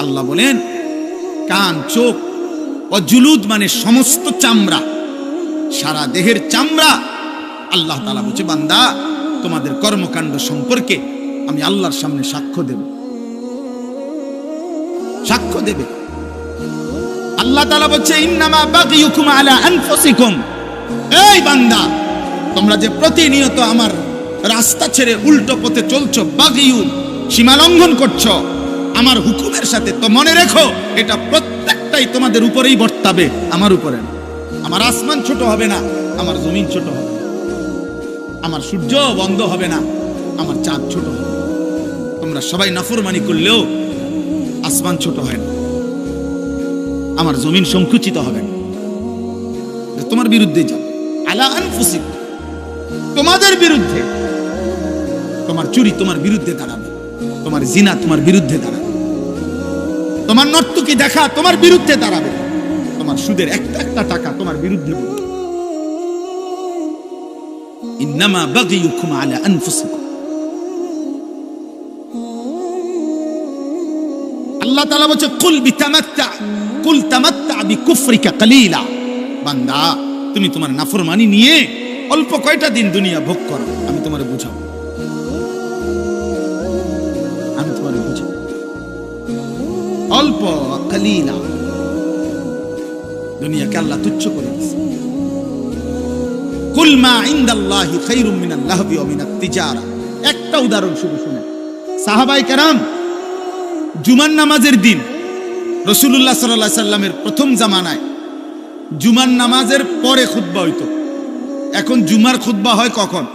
আল্লাহ বলেন কান, চোখ, অজুলুদ মানে সমস্ত চামড়া, সারা দেহের চামড়া। আল্লাহ তাআলা বলছে বান্দা তোমাদের কর্মকাণ্ড সম্পর্কে আমি আল্লাহর সামনে সাক্ষ্য দেব, সাক্ষ্য দেবে। আল্লাহ তাআলা বলছে ইন্নামা বাগিয়ুকুম আলা আনফুসিকুম, এই বান্দা তোমরা যে প্রতিনিয়ত আমার রাস্তা ছেড়ে উল্টো পথে চলছো, বাগিয়ু সীমা লঙ্ঘন করছো আমার হুকুমের সাথে, তো মনে রেখো এটা প্রত্যেকটাই তোমাদের উপরেই বর্তাবে, আমার উপরে না। আমার আসমান ছোট হবে না, আমার জমিন ছোট হবে না, আমার সূর্য বন্ধ হবে না, আমার চাঁদ ছোট হবে। তোমরা সবাই নাফরমানি করলেও আসমান ছোট হয় না, আমার জমিন সংকুচিত হবে না, তোমার বিরুদ্ধে যাও। আলা আনফুসিকুম, তোমাদের বিরুদ্ধে। তোমার চুরি তোমার বিরুদ্ধে দাঁড়াবে, তোমার জিনা তোমার বিরুদ্ধে দাঁড়াবে, তোমার নর্তকী দেখা তোমার বিরুদ্ধে দাঁড়াবে, তোমার সুদের একটা একটা টাকা তোমার বিরুদ্ধে। ইন্নামা বাগিয়ুকুম আলা আনফুসিকুম। আল্লাহ তাআলা বলছে কুল বিতামাত্তা, কুল তামাত্তা বিকুফরিকা কালিলা। বান্দা তুমি তোমার নাফরমানি নিয়ে অল্প কয়টা দিন দুনিয়া ভোগ করো, আমি তোমারে বুঝাবো, আমি তোমারে বুঝাবো। অল্প কালিলা, দুনিয়াকে আল্লাহ তুচ্ছ করে দিয়েছে। কুল মা ইনদাল্লাহি খায়রুম মিনাল লাহবি ওয়া মিনাত তিজারা। একটা উদাহরণ শুধু শুনে, সাহাবায়ে কেরাম জুমার নামাজের দিন রাসূলুল্লাহ সাল্লাল্লাহু আলাইহি সাল্লামের প্রথম জামানায় জুমার নামাজের পরে খুতবা হইতো। এখন জুমার খুতবা হয় কখন?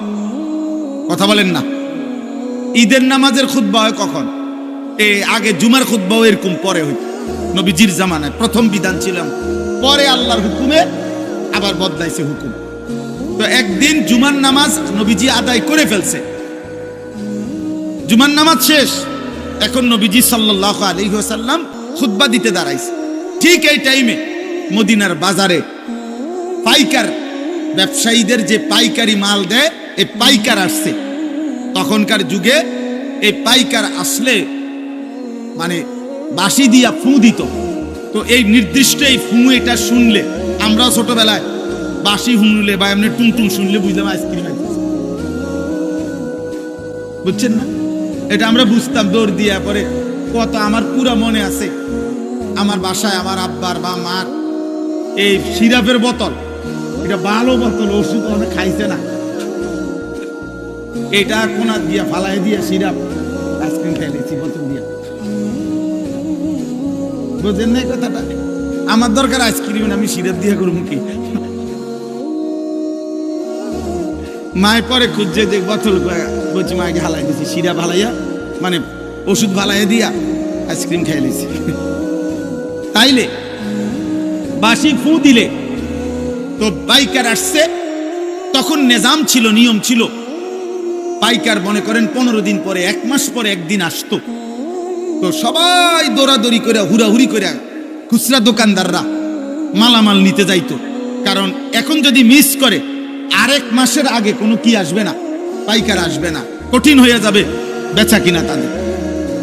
কথা বলেন না। ঈদের নামাজের খুতবা হয় কখন? আগে জুমার খুতবাও এরকম পরে হইতো। নবীজির জামানায় প্রথম বিধান ছিলাম, পরে আল্লাহর হুকুমে আবার বদলাইছে হুকুম। তো একদিন জুমার নামাজ নবীজি আদায় করে ফেলছে, জুমার নামাজ শেষ, এখন নবীজি সাল্লাল্লাহু আলাইহি ওয়াসাল্লাম খুতবা দিতে দাঁড়াইছে। ঠিক এই টাইমে মদিনার বাজারে পাইকার ব্যবসায়ীদের যে পাইকারি মাল দেয়, এই পাইকার আসছে। তখনকার যুগে এই পাইকার আসলে মানে বাঁশি দিয়া ফু দিত। তো এই নির্দিষ্ট এই ফু এটা শুনলে, আমরা ছোটবেলায় বাঁশি শুনলে বা এমনি টুংটুং শুনলে বুঝলাম আইসক্রিম আইতেছে, বুঝছেন না? এটা আমরা বুঝতাম দৌড় দিয়া। পরে কত আমার পুরো মনে আছে, আমার বাসায় আমার আব্বার বা মার এই সিরাপের বোতল, এটা ভালো বোতল, ওষুধ অনেক খাইছে না, এটা কোনা দিয়া ফালাই দিয়া সিরাপ আইসক্রিম খাইলেছি বোতল দিয়া। বুঝেন না কথাটা? আমার দরকার আইসক্রিম, আমি সিরাপ দিয়া করবো কি? মায়ের পরে খুঁজছে যে বোতল, বলছি মাকে হালাই দিছি, সিরাপ হালাইয়া মানে ওষুধ ভালাইয়া দিয়া আইসক্রিম খাইলেছি। তাইলে বাঁশি ফু দিলে তো পাইকার আসছে। তখন নিজাম ছিল, নিয়ম ছিল, পাইকার মনে করেন 15 দিন পরে, 1 মাস পরে একদিন আসতো। তো সবাই দৌড়াদৌড়ি করে হুড়াহুড়ি করে খুচরা দোকানদাররা মালামাল নিতে যাইতো। কারণ এখন যদি মিস করে আরেক মাসের আগে কোনো কি আসবে না, পাইকার আসবে না, কঠিন হয়ে যাবে বেচা কিনা তাদের।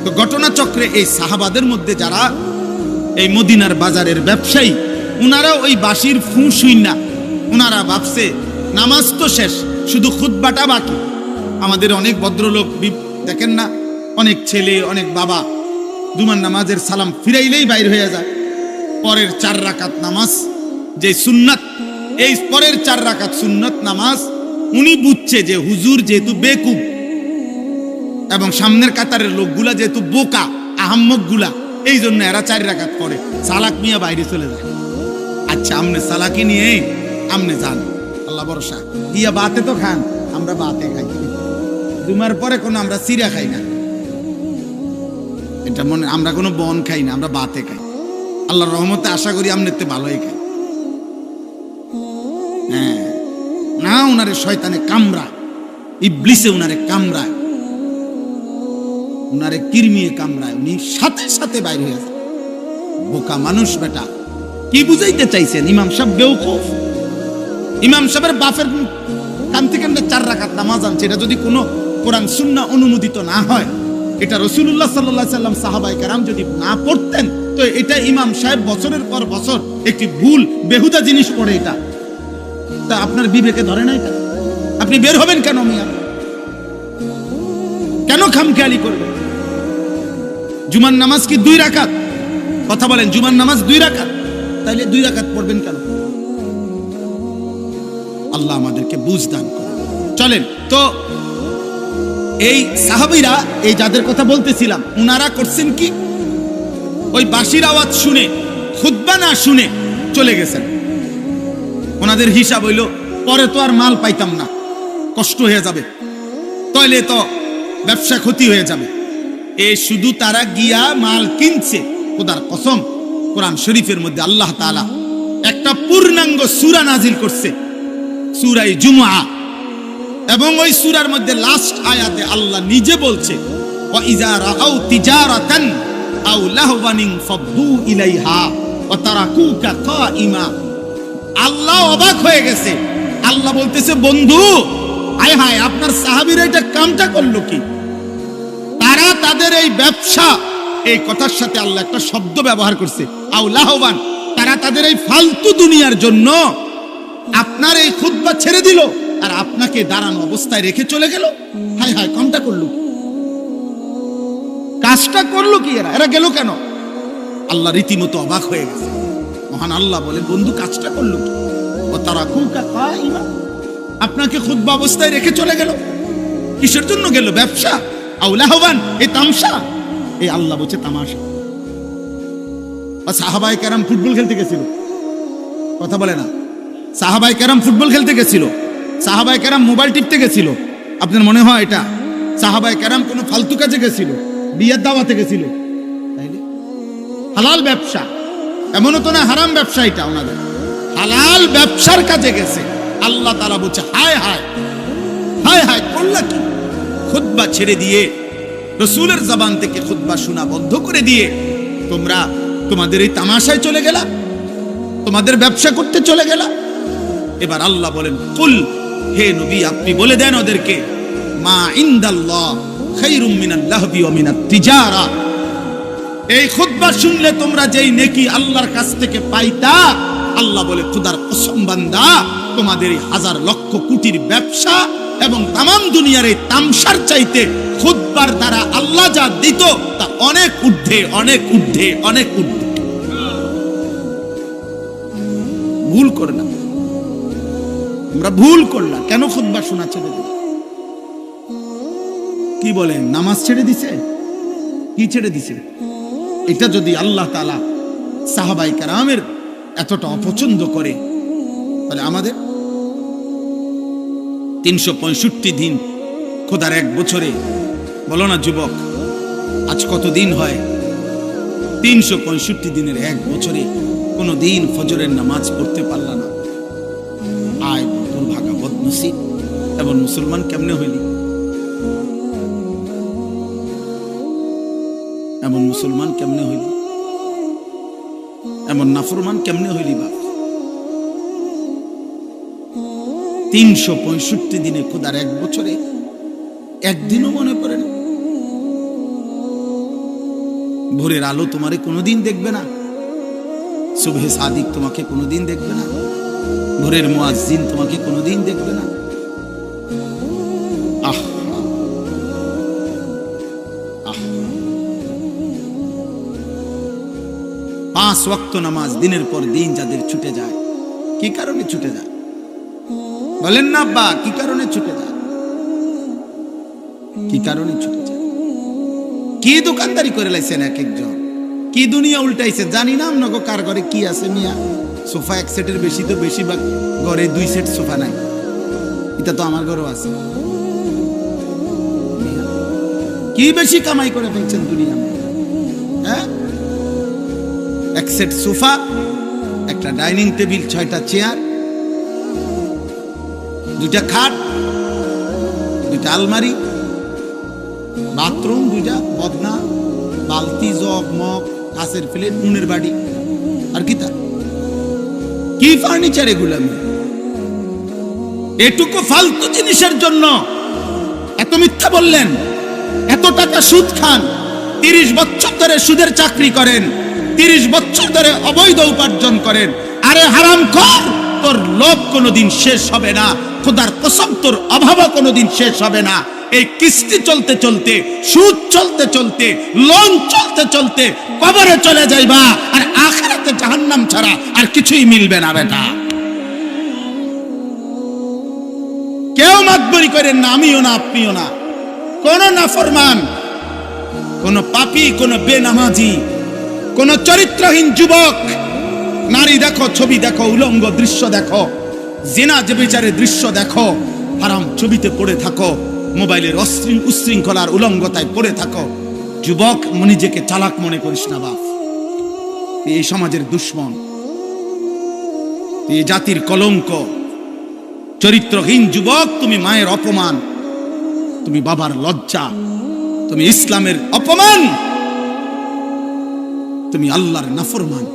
তো ঘটনা চক্রে এই সাহাবাদের মধ্যে যারা এই মদিনার বাজারের ব্যবসায়ী, উনারা ওই বাঁশির ফু শুই না, উনারা ভাবছে নামাজ তো শেষ, শুধু খুতবাটা বাকি। আমাদের অনেক ভদ্রলোক দেখেন না, অনেক ছেলে অনেক বাবা জুমার নামাজের সালাম ফিরাইলেই বাইর হয়ে যায়। পরের 4 রাকাত নামাজ যে সুন্নাত, এই পরের 4 রাকাত সুন্নাত নামাজ উনি বুঝছে যে হুজুর যেহেতু বেকুব এবং সামনের কাতারের লোকগুলা যেহেতু বোকা আহাম্মক গুলা, এই জন্য এরা 4 রাকাত পড়ে, সালাক মিয়া বাইরে চলে যায়। আচ্ছা আমনে সালাকি নিয়ে আমনে যান, আল্লাহ ভরসা দিয়া বাতে তো খান, আমরা বাতে খাই, জুমার পরে কোনো আমরা সিরা খাই না, এটা মনে, আমরা কোনো বন খাই না, আমরা বাতে খাই। আল্লাহর রহমতে আশা করি আমনেতে ভালোই খাই। হ্যাঁ না, উনারে শয়তানে কামড়ায়, ইবলিসে উনারে কামড়ায়, উনারে কিরমিয়ে কামড়ায়, উনি সাথে সাথে বাইরে হয়ে যায়। বোকা মানুষ বেটা, কি বুঝাইতে চাইছেন? ইমাম সাহেব বেওকুফ, ইমাম সাহেবের বাপের কান থেকে 4 রাকাত নামাজ আনছে, এটা যদি কোনো কোরআন সুন্নাহ অনুমোদিত না হয় এটা রাসূলুল্লাহ সাল্লাল্লাহু আলাইহি সাল্লাম সাহাবায়ে কেরাম যদি না পড়তেন তো এটা ইমাম সাহেব বছরের পর বছর একটি ভুল বেহুদা জিনিস পড়ে, এটা তা আপনার বিবেকে ধরে না? এটা আপনি বের হবেন কেন মিয়া? কেন খামখেয়ালি করবেন? জুমার নামাজ কি 2 রাকাত? কথা বলেন, জুমার নামাজ 2 রাকাত, তাইলে 2 রাকাত পড়বেন কেন? আল্লাহ আমাদেরকে বুঝ দান করুন। চলেন তো, এই সাহাবীরা, এই যাদের কথা বলতেছিলাম, উনারা করছেন কি, ওই বাঁশির আওয়াজ শুনে, খুতবা না শুনে চলে গেছেন। ওনাদের হিসাব হইল পরে তো আর মাল পাইতাম না, কষ্ট হয়ে যাবে, তাইলে তো ব্যবসা ক্ষতি হয়ে যাবে। শুধু তারা গিয়া মাল কিনছে। খোদার কসম, কোরআন শরীফের মধ্যে আল্লাহ তাআলা একটা পূর্ণাঙ্গ সূরা নাজিল করছে, সূরা জুমআ, এবং ওই সূরার মধ্যে লাস্ট আয়াতে আল্লাহ নিজে বলছে, ওয়া ইযা রাআউ তিজারাতান আও লাহওয়ান ফাদু ইলাইহা ওয়া তারাকুকা কাইমা। আল্লাহ অবাক হয়ে গেছে। আল্লাহ বলতেছে, বন্ধু, আয় হায়, আপনার সাহাবীরা এটা কামটা করলো কি? তারা তাদের এই ব্যবসা, এই কথার সাথে আল্লাহ একটা শব্দ ব্যবহার করছে, আও লাহওয়ান, তারা তাদের এই ফালতু দুনিয়ার জন্য আপনার এই খুতবা ছেড়ে দিল আর আপনাকে দাঁড়ানো অবস্থায় রেখে চলে গেল। হায় হায়, কামটা করলো, কাজটা করলো কি? এরা গেল কেন? আল্লাহ রীতিমতো অবাক হয়ে গেছে। মহান আল্লাহ বলে, বন্ধু, কাজটা করলো কি? ও তারা কুকা কাইমা, আপনাকে খুতবা অবস্থায় রেখে চলে গেল। কিসের জন্য গেল? ব্যবসা? আও লাহওয়ান, এই তামসা? এই আল্লাহ বলছে তামাশা। সাহাবায়ে কেরাম ফুটবল খেলতে গেছিল, কথা বলে না? সাহাবায়ে কেরাম ফুটবল খেলতে গেছিল, সাহাবায়ে কেরাম মোবাইল টিপতে গেছিল। আপনার মনে হয় এটা? সাহাবায়ে কেরাম কোনো ফালতু কাজে গেছিল? বিয়ের দাওয়াতে গেছিল? তাইলে হালাল ব্যবসা, এমনও তো না হারাম ব্যবসা, এটা ওনাদের হালাল ব্যবসার কাজে গেছে। আল্লাহ তাআলা বলছে, হায় হায় হায় হায়, করলা কি? খুতবা ছেড়ে দিয়ে, রাসূলের জবান থেকে খুতবা শোনা বন্ধ করে দিয়ে তোমরা তোমাদের এই তামাশায় চলে গেলা, তোমাদের ব্যবসা করতে চলে গেলা। এবার আল্লাহ বলেন, কুল, হে নবী, আপনি বলে দেন ওদেরকে, মা ইনদাল্লাহ খায়রুম মিনাল লাহবি ওয়া মিনাত তিজারা। এই খুতবা শুনলে তোমরা যেই নেকি আল্লাহর কাছ থেকে পাইতা, আল্লাহ বলে, খোদার কসম বান্দা, তোমাদের এই হাজার লক্ষ কোটির ব্যবসা এবং তামাম দুনিয়ার এই তামসার চাইতে খুতবার দ্বারা আল্লাহ যা দিত তা অনেক ঊর্ধ্বে, অনেক ঊর্ধ্বে, অনেক ঊর্ধ্বে। ভুল করে না, আমরা ভুল করলাম। কেন খুতবা শোনা ছেড়ে দিল? কি বলেন, নামাজ ছেড়ে দিছে? কি ছেড়ে দিছে? এটা যদি আল্লাহ তাআলা সাহাবায়ে কেরামের এতটা অপছন্দ করে, তাহলে আমাদের 365 দিন, খোদার এক বছরে, বলো না যুবক, আজ কত দিন হয়? 365 দিনের এক বছরে কোনো দিন ফজরের নামাজ পড়তে পারলা না। আয় দুর্ভাগা, বদনসিব। এমন মুসলমান কেমনে হইলি? এমন মুসলমান কেমনে হইলি? এমন নাফরমান কেমনে হইলি? বাপ, 365 দিনে, খোদার এক বছরে একদিনও মনে পড়ে না? ভোরের আলো তোমারে কোনোদিন দেখবে না, সুবহে সাদিক তোমাকে কোনোদিন দেখবে না, ভোরের মুয়াজ্জিন তোমাকে কোনোদিন দেখবে না। আহ, 5 ওয়াক্ত নামাজ দিনের পর দিন যাদের ছুটে যায়, কি কারণে ছুটে যায়? বলেন না আব্বা, কি কারণে ছুটে যায়? কি কারণে ছুটে যায়? কি দোকানদারি করে লাইছেন এক একজন, কি দুনিয়া উল্টাইছে জানি না। আপনাকে কার ঘরে কি আছে মিয়া? সোফা 1 সেটের বেশি তো বেশিরভাগ ঘরে 2 সেট সোফা নাই। এটা তো আমার ঘরেও আছে। কি বেশি কামাই করে ফেলছেন দুনিয়া? হ্যাঁ, 1 সেট সোফা, একটা ডাইনিং টেবিল, 6টা চেয়ার, 2টা খাট, 2টা আলমারি, বাথরুম 2টা, বদনা, বালতি, জগ, মগ, কাঁচের প্লেট, নুনের বাড়ি, আর কি তা? কি ফার্নিচার এগুলো? এটুকু ফালতু জিনিসের জন্য এত মিথ্যা বললেন, এত টাকা সুদ খান, 30 বছর ধরে সুদের চাকরি করেন, 30 বছর ধরে অবৈধ উপার্জন করেন। আরে হারামখোর, তোর লোভ কোনোদিন শেষ হবে না, খোদার কসম তোর অভাবও কোনোদিন শেষ হবে না। এই কিস্তি চলতে চলতে, সুদ চলতে চলতে, লোন চলতে চলতে কবরে চলে যাইবা, আর আখিরাতে জাহান্নাম ছাড়া আর কিছুই মিলবে না বেটা। কেউ মাতবরি করেন না, আমিও না, আপনিও না। কোন নাফরমান, কোন পাপী, কোন বেনামাজি, কোন চরিত্রহীন যুবক, নারী দেখো, ছবি দেখো, উলঙ্গ দৃশ্য দেখো, জিনা যে বিচারের দৃশ্য দেখো, হারাম ছবিতে পড়ে থাকো, মোবাইলের উশৃঙ্খলার উলঙ্গতায় পড়ে থাকো। যুবক, নিজেকে চালাক মনে করিস না বাপ। এই সমাজের দুশ্মন, এই জাতির কলঙ্ক। চরিত্রহীন যুবক, তুমি মায়ের অপমান, তুমি বাবার লজ্জা, তুমি ইসলামের অপমান, তুমি আল্লাহর নাফরমান,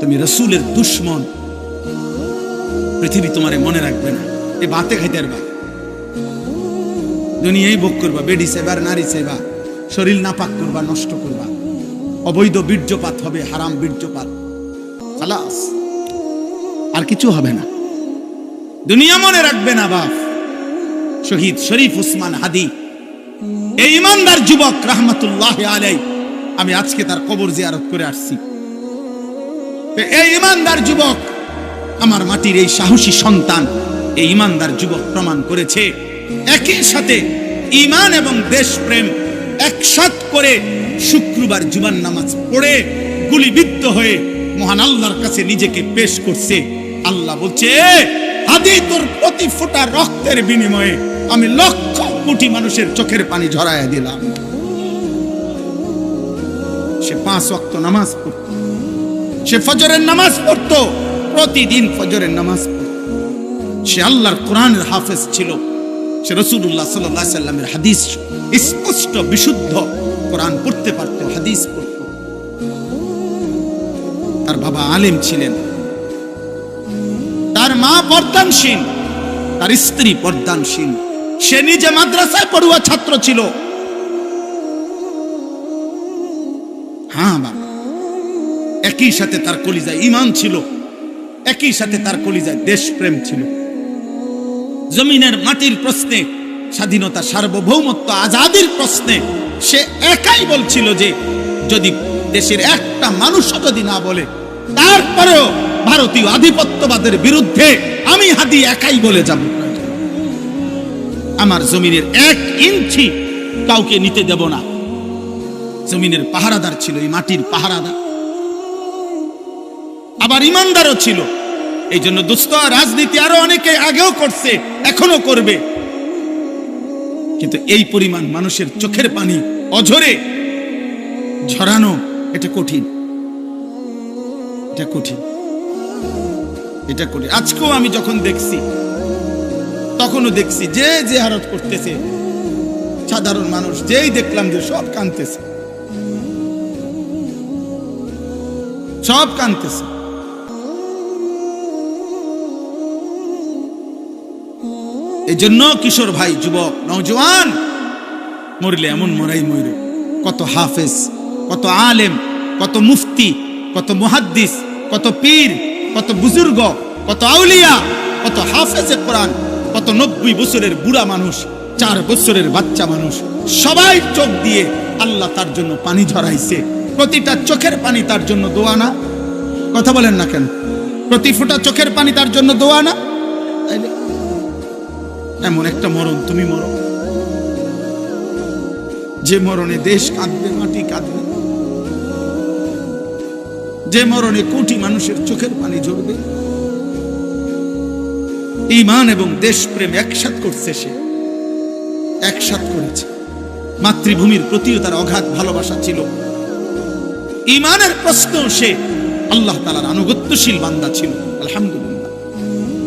তুমি রাসূলের দুশ্মন। পৃথিবী তোমারে মনে রাখবে না। এই বাতে খাইতে পারবা, দুনিয়ায় ভোগ করবা, বেডি সেবার, নারী সেবা, শরীর নাপাক করবা, নষ্ট করবা, অবৈধ বীর্যপাত হবে, হারাম বীর্যপাত, খালাস, আর কিছু হবে না। দুনিয়া মনে রাখবে না বাপ। শহীদ শরীফ উসমান হাদি, এই ইমানদার যুবক রাহমাতুল্লাহ আলাইহি, আমি আজকে তার কবর জিয়ারত করে আসছি। এই ইমানদার যুবক, আমার মাটির এই সাহসী সন্তান, এই ইমানদার যুবক প্রমাণ করেছে একই সাথে ঈমান এবং দেশপ্রেম একসাথ করে শুক্রবার জুমার নামাজ পড়ে গুলিবিদ্ধ হয়ে মহান আল্লাহর কাছে নিজেকে পেশ করছে। আল্লাহ বলছে, হাদি, তোর প্রতি ফোঁটা রক্তের বিনিময়ে আমি লক্ষ কোটি মানুষের চোখের পানি ঝরাইয়া দিলাম। সে 5 ওয়াক্ত নামাজ পড়ত, সে ফজরের নামাজ পড়ত, প্রতিদিন ফজরের নামাজ পড়ত। সে আল্লাহর কোরআনের হাফেজ ছিল, সে রাসূলুল্লাহ সাল্লাল্লাহু আলাইহি সাল্লামের হাদিস স্পষ্ট বিশুদ্ধ কোরআন পড়তে পারত, হাদিস পড়ত। তার বাবা আলেম ছিলেন, তার মা পর্দানশীল, তার স্ত্রী পর্দানশীল, সে নিজে মাদ্রাসায় পড়ুয়া ছাত্র ছিল। হ্যাঁ বাবা, একই সাথে তার কলিজায় ঈমান ছিল, একই সাথে তার কলিজায় দেশপ্রেম ছিল। জমিনের মাটির প্রশ্নে, স্বাধীনতা, সার্বভৌমত্ব, আজাদির প্রশ্নে সে একাই বলছিল যে যদি দেশের একটা মানুষও যদি না বলে, তারপরেও ভারতীয় আধিপত্যবাদের বিরুদ্ধে আমি হাদি একাই বলে যাব। আমার জমিনের 1 ইঞ্চি কাউকে নিতে দেব না। জমিনের পাহারাদার ছিল, এই মাটির পাহারাদার, আবার ইমানদারও ছিল। এই জন্য দোস্ত, রাজনীতি আরো অনেকে আগেও করছে, এখনো করবে, কিন্তু এই পরিমাণ মানুষের চোখের পানি অঝরে ঝরানো, এটা কঠিন, এটা কঠিন, এটা কঠিন। আজকেও আমি যখন দেখছি, তখনও দেখছি যে জিয়ারত করতেছে সাধারণ মানুষ, যেই দেখলাম যে সব কাঁদতেছে, সব কাঁদতেছে। এই জন্য কিশোর ভাই, যুবক, নওজোয়ান, মরলে এমন মরাই মরে। কত হাফেজ, কত আলেম, কত মুফতি, কত মুহাদ্দিস, কত পীর, কত বুজুর্গ, কত আউলিয়া, কত হাফেজে কোরআন, কত 90 বছরের বুড়া মানুষ, 4 বছরের বাচ্চা মানুষ, সবাই চোখ দিয়ে আল্লাহ তার জন্য পানি ঝরাইছে। প্রতিটা চোখের পানি তার জন্য দোয়া না? কথা বলেন না কেন? প্রতি ফোঁটা চোখের পানি তার জন্য দোয়া না? তাইলে এমন একটা মরণ তুমি মরো, যে মরণে দেশ কাঁদবে, মাটি কাঁদবে, যে মরণে কোটি মানুষের চোখের পানি ঝরবে। ঈমান এবং দেশপ্রেম একসাথ করছে, সে একসাথ করেছে। মাতৃভূমির প্রতিও তার অগাধ ভালোবাসা ছিল। ঈমানের প্রশ্ন, সে আল্লাহ তাআলার আনুগত্যশীল বান্দা ছিল। আলহামদুলিল্লাহ,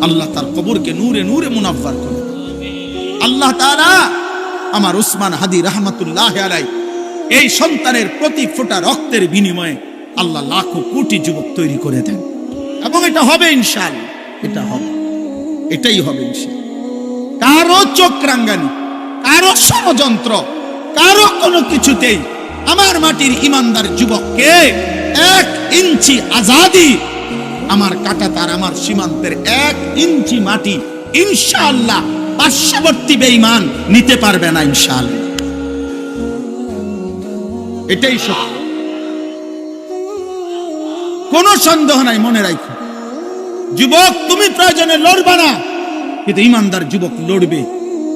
আল্লাহ তার কবরকে নূরে নূরে মুনাফফার করে। আল্লাহ তাআলা আমার উসমান হাদি রাহমাতুল্লাহ আলাইহি এই সন্তানের প্রতি ফোঁটা রক্তের বিনিময়ে আল্লাহ লাখো কোটি যুবক তৈরি করে দেন, এবং এটা হবে ইনশাআল্লাহ, এটা হবে, এটাই হবে ইনশাআল্লাহ। কারো চোখ রাঙ্গানি, কারো ষড়যন্ত্র, কারো কোনো কিছুতেই আমার মাটির ইমানদার যুবককে 1 ইঞ্চি আজাদি, আমার কাঁটাতার আমার সীমান্তের 1 ইঞ্চি মাটি ইনশাআল্লাহ পার্শ্ববর্তী বেঈমান নিতে পারবে না ইনশাআল্লাহ। এটাই সত্য, কোনো সন্দেহ নাই। মনে রাখো যুবক, তুমি প্রয়োজনে লড়বা না, কিন্তু ইমানদার যুবক লড়বে,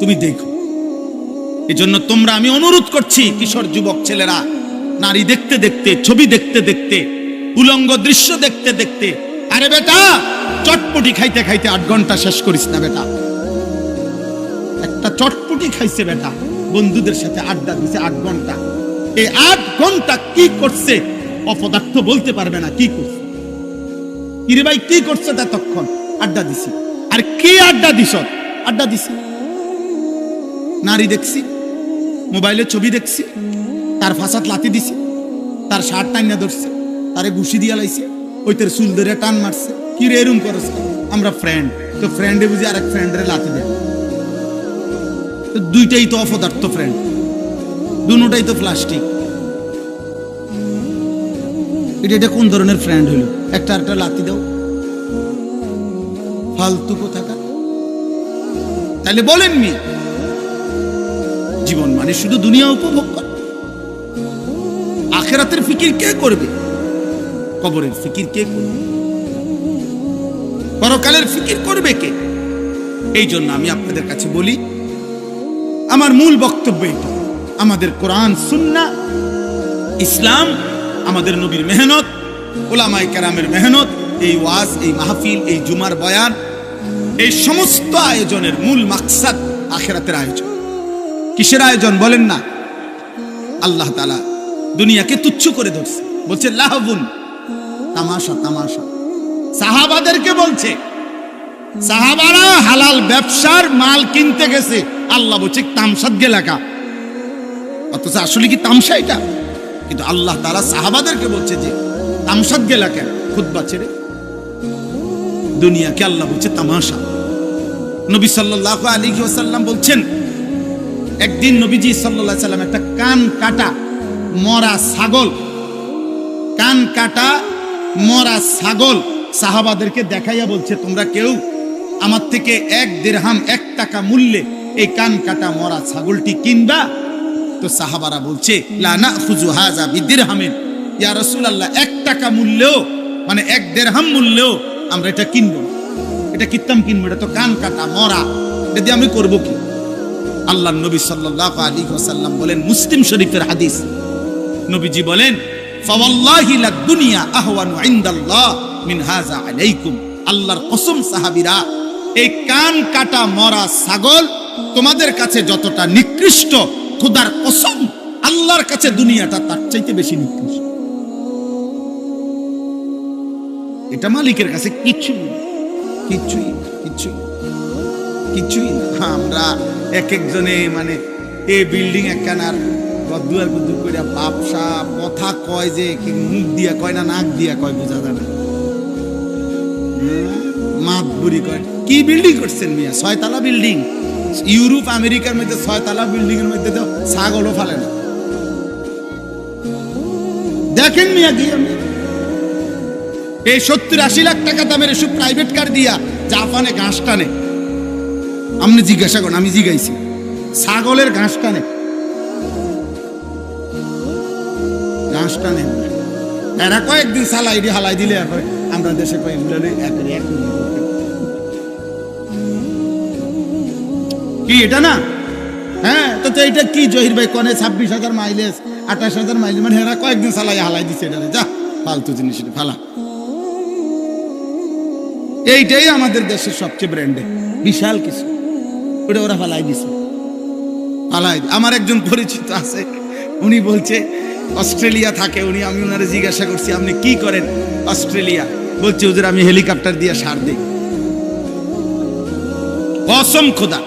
তুমি দেখো। এজন্য তোমরা, আমি অনুরোধ করছি কিশোর যুবক ছেলেরা, নারী দেখতে দেখতে, ছবি দেখতে দেখতে, উলঙ্গ দৃশ্য দেখতে দেখতে, আরে বেটা চটপটি খাইতে খাইতে 8 ঘন্টা শেষ করিস না বেটা। একটা চটপটি খাইছে বেটা, বন্ধুদের সাথে আড্ডা দিছে 8 ঘন্টা। এই 8 ঘন্টা কি করছে অপদার্থ বলতে পারবে না কি করছে। কিরে ভাই কি করছে? ততক্ষণ আড্ডা দিছি। আর কি আড্ডা দিস? আড্ডা দিছি, নারী দেখছি, মোবাইলে ছবি দেখছি, তার ফাঁসাত লাথি দিছি, তার শার্ট টাইনা ধরছে, তারে ঘুষি দিয়া লাইছে, ওই তোর চুল ধরে টান মারছে। কি রে এরম করছে? আমরা ফ্রেন্ড, তো ফ্রেন্ডে বুঝি আরেক ফ্রেন্ডের লাথি দেয়। তো দুইটাই তো অপদার্থ ফ্রেন্ড, দুটাই তো প্লাস্টিক। এটা কোন ধরনের ফ্রেন্ড হইল? একটা লাথি দাও, ফালতু কোথাকার। তাহলে বলেন মিয়া, জীবন মানে শুধু দুনিয়া উপভোগ করা? আখিরাতের ফিকির কে করবে? কবরের ফিকির কে করবে? পরকালের ফিকির করবে কে? এই জন্য আমি আপনাদের কাছে বলি, আমার মূল বক্তব্য এটা, আমাদের কোরআন সুন্নাহ ইসলাম, আমাদের নবীর মেহনত, উলামায়ে কেরামের মেহনত, এই ওয়াজ, এই মাহফিল, এই জুমার বয়ান, এই সমস্ত আয়োজনের মূল মাকসাদ আখিরাতের আয়োজন। কিসের আয়োজন বলেন না? আল্লাহ তাআলা দুনিয়াকে তুচ্ছ করে ধরছে, বলছে লাহবুন, তামাশা তামাশা। সাহাবাদেরকে বলছে, সাহাবারা হালাল ব্যবসার মাল কিনতে গেছে, আল্লাহ বলছে তামসাদ গেলাকা। অথচ আসলে কি তামসা এটা? কিন্তু আল্লাহ তাআলা সাহাবাদেরকে বলছে যে তামসাদ গেলা কেন? খুতবা ছেড়ে দুনিয়াকে আল্লাহ বলছে তামাশা। নবী সাল্লাল্লাহু আলাইহি ওয়াসাল্লাম বলছেন, একদিন নবীজি সাল্লাল্লাহু আলাইহি ওয়াসাল্লাম একটা কান কাটা মরা ছাগল, কান কাটা মরা ছাগল সাহাবাদেরকে দেখাইয়া বলছে, তোমরা কেউ আমার থেকে 1 দিরহাম 1 টাকা মূল্যে এই কান কাটা মরা ছাগলটি কিনবা? তো সাহাবারা বলছে, লা নাখুযু হাযা বিদিরহামিন, ইয়া রাসূলুল্লাহ 1 টাকা মূল্যেও, মানে 1 দিরহাম মূল্যেও আমরা এটা কিনবো। এটা কিতাম কিনবো, এটা তো কান কাটা মরা, এটা দিয়ে আমি করবো কি? আল্লাহর নবী সাল্লাল্লাহু আলাইহি ওয়াসাল্লাম বলেন, মুসলিম শরীফের হাদিস, নবীজি বলেন, ফাওয়াল্লাহি লাদ দুনিয়া আহওয়ানু ইনদাল্লাহ মিন হাযা আলাইকুম। আল্লাহর কসম সাহাবীরা, এই কান কাটা মরা ছাগল তোমাদের কাছে যতটা নিকৃষ্ট, খোদার কসম আল্লাহর কাছে দুনিয়াটা তার চাইতে বেশি নিকৃষ্ট। এটা মালিকের কাছে কিছুই কিছুই কিছুই কিছুই না। আমরা এক একজনে মানে এই বিল্ডিং একখানার গদ্দুয়ার গুদ্দু করে বাপসা কথা কয়, যে মুখ দিয়া কয় না নাক দিয়া কয় বোঝা যায় না, মাত বুড়ি কয়। কি বিল্ডিং করছেন মিয়া? 6 তলা বিল্ডিং। ইউরোপ আমেরিকার মধ্যে 6 তলা বিল্ডিং এর মধ্যে তো ছাগলও ফালে না। দেখেন মিয়া কি এই 70-80 লাখ টাকা দামের এসব প্রাইভেট কার দিয়া জাপানে ঘাস টানে। আপনি জিজ্ঞাসা করেন, আমি জিজ্ঞাইছি, ছাগলের ঘাস টানে, ঘাস টানে। এরা কয়েকদিন সালাই দিয়ে হালাই দিলে আমরা দেশে কি এটা না? হ্যাঁ, তো এটা কি জহির ভাই কনে 26,000 মাইলেজ 28,000 মাইলেজ, মানে এরা কয়েকদিন সালাই হালাই দিচ্ছে, এটা যা ফালতু জিনিস, এটা ফালা। এইটাই আমাদের দেশের সবচেয়ে ব্র্যান্ডে বিশাল কিছু, ওটা ওরা ফালাই দিছে, ফালাই। আমার একজন পরিচিত আছে, উনি বলছে অস্ট্রেলিয়া থাকে উনি, আমি ওনারে জিজ্ঞাসা করছি আপনি কি করেন অস্ট্রেলিয়া? বলছে হুজুর আমি হেলিকপ্টার দিয়ে সার দিই। কসম খোদা,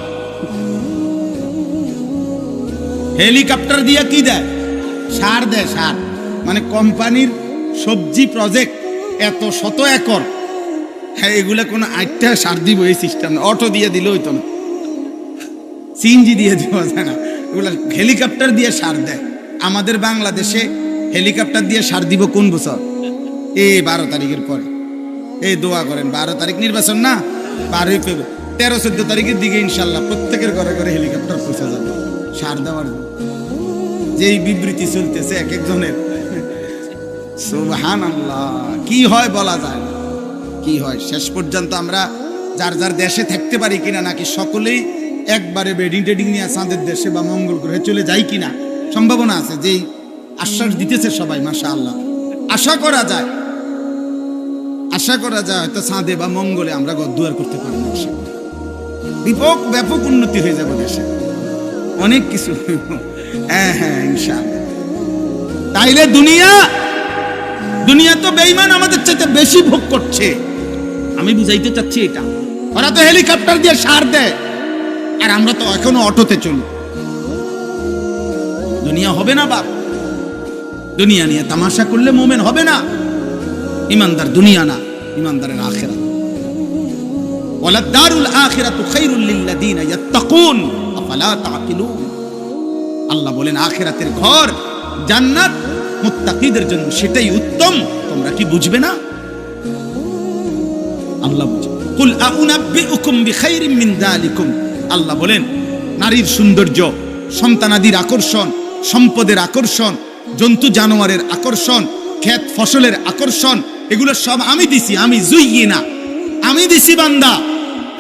হেলিকপ্টার দিয়ে কি দেয়? সার দেয়, সার। মানে কোম্পানির সবজি প্রজেক্ট এত শত একর, হ্যাঁ এগুলা কোনো আটটা সার দিব এই সিস্টেম না। অটো দিয়ে দিলে হইতো না, সিএনজি দিয়ে দেওয়া যায় না, এগুলা হেলিকপ্টার দিয়ে সার দেয়। আমাদের বাংলাদেশে হেলিকপ্টার দিয়ে সার দিব কোন বছর? এই 12 তারিখের পরে। এই দোয়া করেন, 12 তারিখ নির্বাচন না, 12 ফেব্রুয়ারি, 13-14 তারিখের দিকে ইনশাল্লাহ প্রত্যেকের ঘরে ঘরে হেলিকপ্টার পৌঁছে যাবে সার দেওয়ার জন্য। যেই বিবৃতি চলতেছে এক একজনের, সুবহানাল্লাহ, কি হয় বলা যায় না, কি হয়। শেষ পর্যন্ত আমরা যার যার দেশে থাকতে পারি কিনা, নাকি সকলেই একবারে বেডিং টেডিং নিয়ে চাঁদের দেশে বা মঙ্গল গ্রহে চলে যায় কিনা, সম্ভাবনা আছে। যেই আশ্বাস দিতেছে সবাই, মাশাআল্লাহ, আশা করা যায়, আশা করা যায় হয়তো চাঁদে বা মঙ্গলে আমরা গদ্দুয়ার করতে পারবো। ব্যাপক ব্যাপক উন্নতি হয়ে যাবে দেশে, অনেক কিছু। হ্যাঁ হ্যাঁ, ইনশাআল্লাহ। তাইলে দুনিয়া তো বেঈমান আমাদের চাইতে বেশি ভোগ করছে। আমি বুঝাইতে চাচ্ছি এটা, ওরা তো হেলিকপ্টার দিয়ে সার দেয়, আর আমরা তো এখনো অটোতে চলি। দুনিয়া হবে না বাপ, দুনিয়া নিয়ে তামাশা করলে মুমিন হবে না। ইমানদার দুনিয়া না, ইমানদারের আখিরাত। ওয়ালা দারুল আখিরাতু খায়রুল লিল্লাযিনা ইয়াত্তাকুন আফালা তাআকিলুন। আল্লাহ বলেন আখিরাতের ঘর জান্নাত মুত্তাকিদের জন্য, সেটাই উত্তম। তোমরা কি বুঝবে না? আল্লাহ বুঝে। কুল আউনাব্বিউকুম বিখাইরিম মিন যালিকুম। আল্লাহ বলেন নারীর সৌন্দর্য, সন্তানাদির আকর্ষণ, সম্পদের আকর্ষণ, জন্তু জানোয়ারের আকর্ষণ, ক্ষেত ফসলের আকর্ষণ, এগুলো সব আমি দিছি। আমি জুইয়িনা, আমি দিছি বান্দা,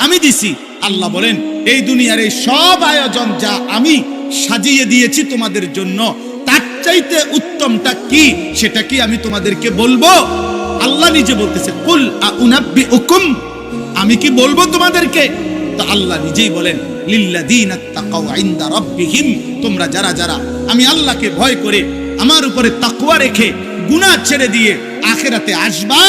আমি দিছি। আল্লাহ বলেন এই দুনিয়ার এই সব আয়োজন যা আমি সাজিয়ে দিয়েছি তোমাদের জন্য, তার চাইতে উত্তমটা কি সেটা কি আমি তোমাদেরকে বলবো? আল্লাহ নিজে বলতেছে কুল আউনাব্বিউকুম, আমি কি বলবো তোমাদেরকে? তো আল্লাহ নিজেই বলেন লিল্লাযিনা তাকাউ ইনদা রাব্বিহিম, তোমরা যারা যারা আমি আল্লাহকে ভয় করে আমার উপরে তাকওয়া রেখে গুনাহ ছেড়ে দিয়ে আখিরাতে আসবা,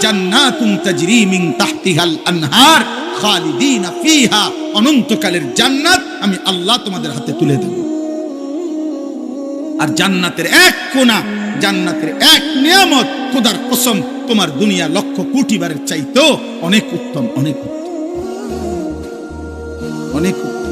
জান্নাতুন তাজরি মিন তাহতিহাল আনহার খালিদিনা ফিহা, অনন্তকালের জান্নাত আমি আল্লাহ তোমাদের হাতে তুলে দেব। আর জান্নাতের এক কোণা, জান্নাতের এক নিয়ামত, খোদার কসম তোমার দুনিয়া লক্ষ কোটি বারের চাইতেও অনেক উত্তম, অনেক উত্তম, অনেক উত্তম।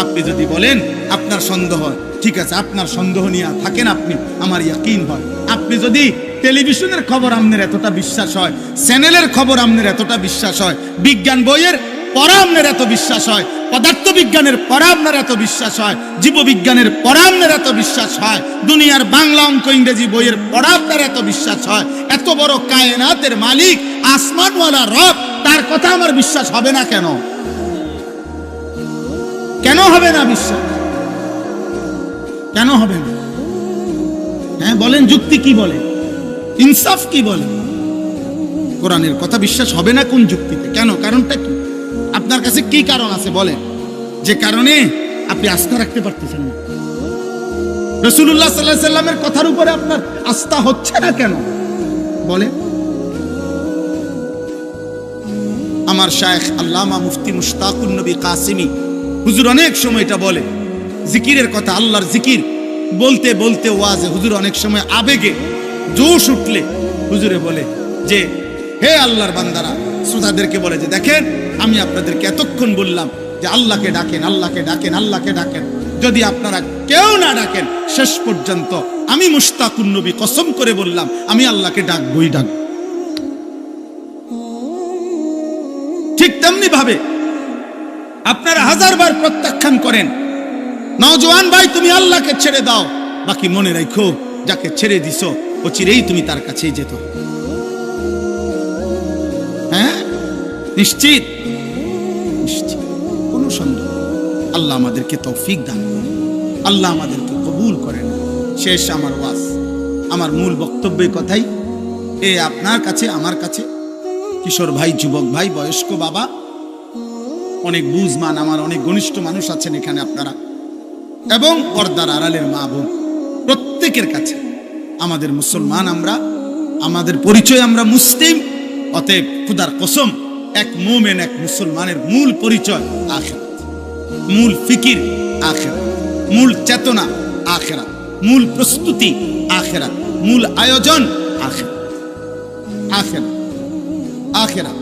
আপনি যদি বলেন আপনার সন্দেহ হয়, ঠিক আছে, আপনার সন্দেহ নিয়ে থাকেন আপনি, আমার ইয়াকিন হয়। আপনি যদি টেলিভিশনের খবর আপনার এতটা বিশ্বাস হয়, চ্যানেলের খবর আপনার এতটা বিশ্বাস হয়, বিজ্ঞান বইয়ের পড়া আপনার এত বিশ্বাস হয়, পদার্থ বিজ্ঞানের পড়া আপনার এত বিশ্বাস হয়, জীববিজ্ঞানের পড়া আপনার এত বিশ্বাস হয়, দুনিয়ার বাংলা অঙ্ক ইংরেজি বইয়ের পড়া আপনার এত বিশ্বাস হয়, এত বড় কায়নাতের মালিক আসমানওয়ালা রব, তার কথা আমার বিশ্বাস হবে না কেন? কেন হবে না বিশ্বাস? কেন হবে না? হ্যাঁ বলেন, যুক্তি কি বলে, ইনসাফ কি বলে? কোরআনের কথা বিশ্বাস হবে না কোন যুক্তিতে? কেন? কারণটা কি? আপনার কাছে কি কারণ আছে বলেন, যে কারণে আপনি আস্থা রাখতে পারতেছেন না? রাসূলুল্লাহ সাল্লাল্লাহু আলাইহি সাল্লামের কথার উপরে আপনার আস্থা হচ্ছে না কেন বলে? আমার শায়েখ আল্লামা মুফতি মুশতাকুন নবী কাসিমি হুজুর অনেক সময় এটা বলে, জিকিরের কথা, আল্লাহর জিকির বলতে বলতে ওয়াজে হুজুর অনেক সময় আবেগে জোশ উঠলে হুজুরে বলে যে হে আল্লাহর বান্দারা, শ্রোতাদেরকে বলে যে দেখেন আমি আপনাদেরকে এতক্ষণ বললাম যে আল্লাহকে ডাকেন, আল্লাহকে ডাকেন, আল্লাহকে ডাকেন, যদি আপনারা কেউ না ডাকেন শেষ পর্যন্ত আমি মুশতাকুন নবী কসম করে বললাম আমি আল্লাহকে ডাকবই ডাকবো। ঠিক তেমনি ভাবে আপনারা হাজারবার প্রত্যাখ্যান করেন, নওজোয়ান ভাই তুমি আল্লাহকে ছেড়ে দাও, বাকি মনে রাখো যাকে ছেড়ে দিছো ও চিরেই তুমি তার কাছেই যেত। হ্যাঁ নিশ্চিত, নিশ্চিত, কোনো সন্দেহ। আল্লাহ আমাদেরকে তৌফিক দান করেন, আল্লাহ আমাদেরকে কবুল করেন। শেষ আমার ওয়াজ, আমার মূল বক্তব্যের কথাই এ আপনার কাছে, আমার কাছে, কিশোর ভাই, যুবক ভাই, বয়স্ক বাবা, অনেক বুঝমান আমার অনেক ঘনিষ্ঠ মানুষ আছেন এখানে আপনারা, এবং পর্দার আড়ালের মা বোন, প্রত্যেকের কাছে আমাদের মুসলমান, আমরা আমাদের পরিচয় আমরা মুসলিম। অতএব খুদার কসম এক মুমিন, এক মুসলমানের মূল পরিচয় আখিরাত, মূল ফিকির আখিরাত, মূল চেতনা আখিরাত, মূল প্রস্তুতি আখিরাত, মূল আয়োজন আখিরাত, আখিরাত, আখিরাত।